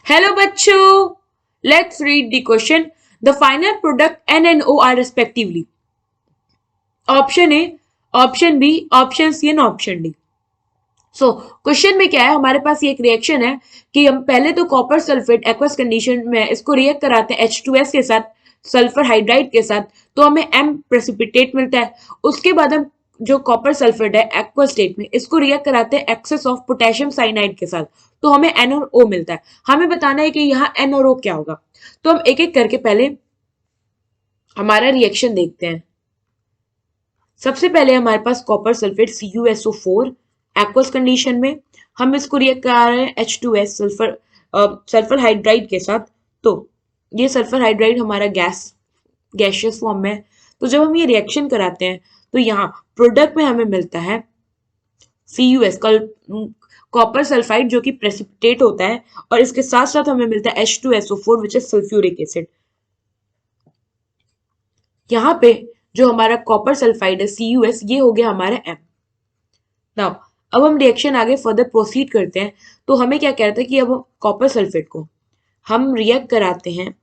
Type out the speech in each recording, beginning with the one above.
Hello बच्चों, let's read the question. The final product N and O are respectively option A, option B, option C and option D. So question में क्या है, हमारे पास ये एक reaction है कि हम पहले तो कॉपर सल्फेट एक्वस कंडीशन में इसको रिएक्ट कराते हैं H2S के साथ, सल्फर हाइड्राइड के साथ, तो हमें M प्रेसिपिटेट मिलता है। उसके बाद हम जो कॉपर सल्फेट है एक्वस स्टेट में इसको रिएक्ट कराते हैं एक्सेस ऑफ पोटेशियम साइनाइड के साथ, तो हमें N और O मिलता है। हमें बताना है कि यहाँ N और O क्या होगा। तो हम एक एक करके पहले हमारा रिएक्शन देखते हैं। सबसे पहले हमारे पास copper sulphate CuSO4 aqueous condition में, हम इसको रिएक्ट करा रहे हैं H2S सल्फर हाइड्राइड के साथ। तो ये सल्फर हाइड्राइड हमारा गैशियस फॉर्म में है। तो जब हम ये रिएक्शन कराते हैं तो यहाँ प्रोडक्ट में हमें मिलता है CuS कॉपर सल्फाइड जो कि प्रेसिपिटेट होता है, और इसके साथ साथ हमें मिलता है H2SO4 which is sulphuric acid. यहाँ पे जो हमारा कॉपर सल्फाइड है CuS, ये हो गया हमारा M। नाउ अब हम रिएक्शन आगे फर्दर प्रोसीड करते हैं। तो हमें क्या कहता है कि अब कॉपर सल्फेट को हम रिएक्ट कराते हैं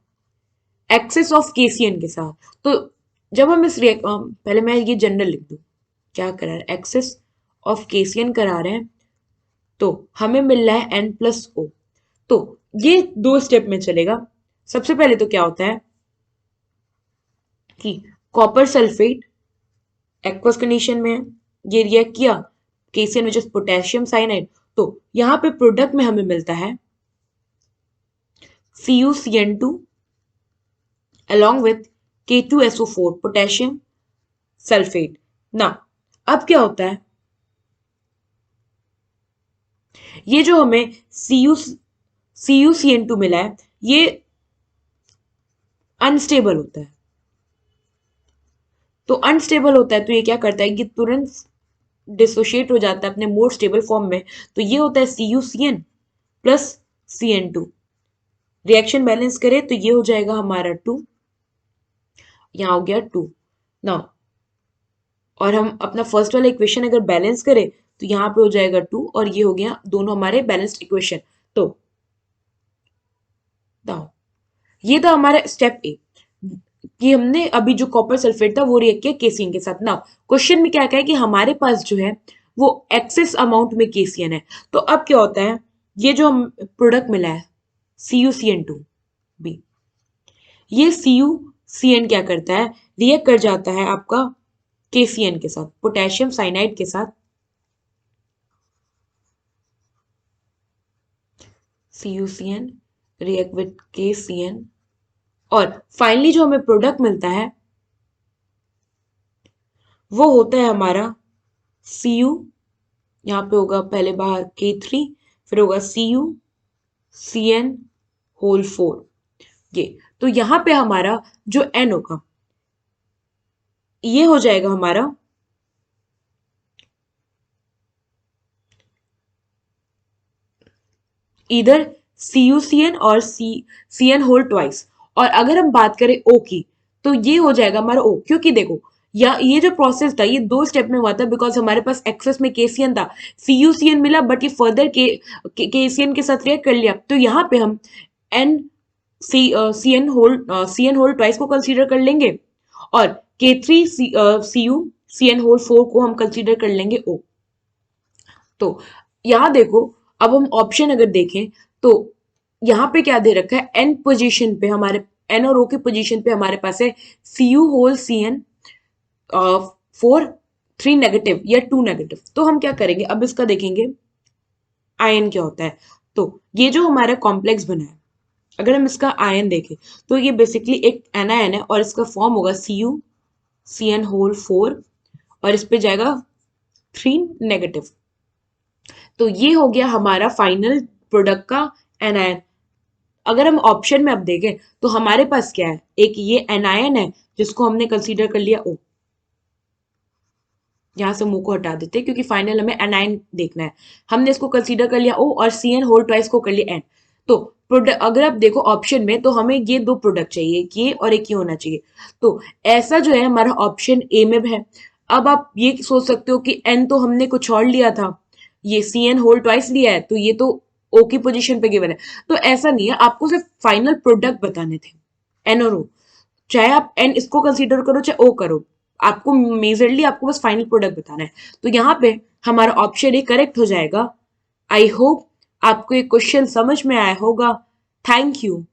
एक्सेस ऑफ KCN के साथ। तो जब हम इस पहले मैं ये जनरल लिख दूं, क्या करा रहे हैं, एक्सेस ऑफ KCN करा रहे हैं, तो हमें मिल रहा है N+O। तो ये दो स्टेप में चलेगा। सबसे पहले तो क्या होता है कि कॉपर सल्फेट एक्वस कंडीशन में है, ये रिएक्ट किया KCN which is potassium cyanide, तो यहां पे प्रोडक्ट में हमें मिलता है CuCN2 along with K2SO4 potassium sulphate. ना अब क्या होता है, ये जो हमें CuCN2 मिला है ये अनस्टेबल होता है। तो अनस्टेबल होता है तो ये क्या करता है कि तुरंत डिसोशिएट हो जाता है अपने मोर स्टेबल फॉर्म में। तो ये होता है CuCN plus CN2। Reaction balance करें तो ये हो जाएगा हमारा 2, यहाँ हो गया 2 ना। और हम अपना फर्स्ट वाला इक्वेशन अगर बैलेंस करें तो यहाँ पे हो जाएगा 2, और ये हो गया दोनों हमारे बैलेंस्ड इक्वेशन। तो दाओ ये था हमारा स्टेप ए कि हमने अभी जो कॉपर सल्फेट था वो रिएक्ट किया KCN के साथ। ना क्वेश्चन में क्या कहा है कि हमारे पास जो है वो एक्सेस अमाउंट में KCN है। तो अब क्या होता है, ये जो हम प्रोडक्ट मिला है CuCN2B, ये CuCN क्या करता है, रिएक्ट कर जाता है आपका KCN के साथ, पोटेशियम साइनाइड के साथ। CuCN रिएक्ट विद KCN, और फाइनली जो हमें प्रोडक्ट मिलता है वो होता है हमारा Cu, यहाँ पे होगा पहले बाहर K3, फिर होगा CuCN होल 4। ये तो यहाँ पे हमारा जो N होगा ये हो जाएगा हमारा इधर CuCN और CN होल ट्वाइस। और अगर हम बात करें O की तो ये हो जाएगा हमारा O, क्योंकि देखो या ये जो प्रोसेस था ये दो स्टेप में हुआ था, बिकॉज हमारे पास एक्सेस में KCN था, CuCN मिला बट ये फर्दर KCN के साथ रिएक्ट कर लिया। तो यहाँ पे हम N CN होल ट्वाइस को कंसीडर कर लेंगे, और K3 CuCN होल 4 को हम कंसीडर कर लेंगे O। तो यहाँ देखो, अब हम ऑप्शन अगर देखें तो यहाँ पे क्या दे रखा है, N पोजीशन पे हमारे N और O की पोजीशन पे हमारे पास है Cu होल CN 4 3 नेगेटिव या 2 नेगेटिव। तो हम क्या करेंगे, अब इसका देखेंगे आयन क्या होता है। तो ये जो हमारा कॉम्प्लेक्स बना है, अगर हम इसका आयन देखें तो ये बेसिकली एक एनायन है, और इसका फॉर्म होगा CuCN होल 4, और इस पे जाएगा 3 नेगेटिव। तो ये हो गया हमारा फाइनल प्रोडक्ट का एनायन। अगर हम ऑप्शन में अब देखें तो हमारे पास क्या है, एक ये एनायन है जिसको हमने कंसीडर कर लिया O। यहां से मुंह को हटा देते हैं क्योंकि फाइनल हमें एनायन देखना है। हमने इसको कंसीडर कर लिया O, और CN होल ट्वाइस को कर लिया N। तो प्रोडक्ट अगर आप देखो ऑप्शन में तो हमें ये दो प्रोडक्ट चाहिए, ये और एक ये होना चाहिए। तो ऐसा जो है हमारा ऑप्शन ए में है। अब आप ये सोच सकते हो कि N तो हमने कुछ और लिया था, ये CN होल ट्वाइस लिया है, तो ये तो ओ की पोजीशन पे गिवन है। तो ऐसा नहीं है, आपको सिर्फ फाइनल प्रोडक्ट बताने थे, एन और ओ। चाहे आप एन इसको कंसीडर करो चाहे ओ करो, आपको मेजरली आपको बस फाइनल प्रोडक्ट बताना है। तो यहाँ पे हमारा ऑप्शन ए करेक्ट हो जाएगा। आई होप आपको ये क्वेश्चन समझ में आया होगा। Thank you.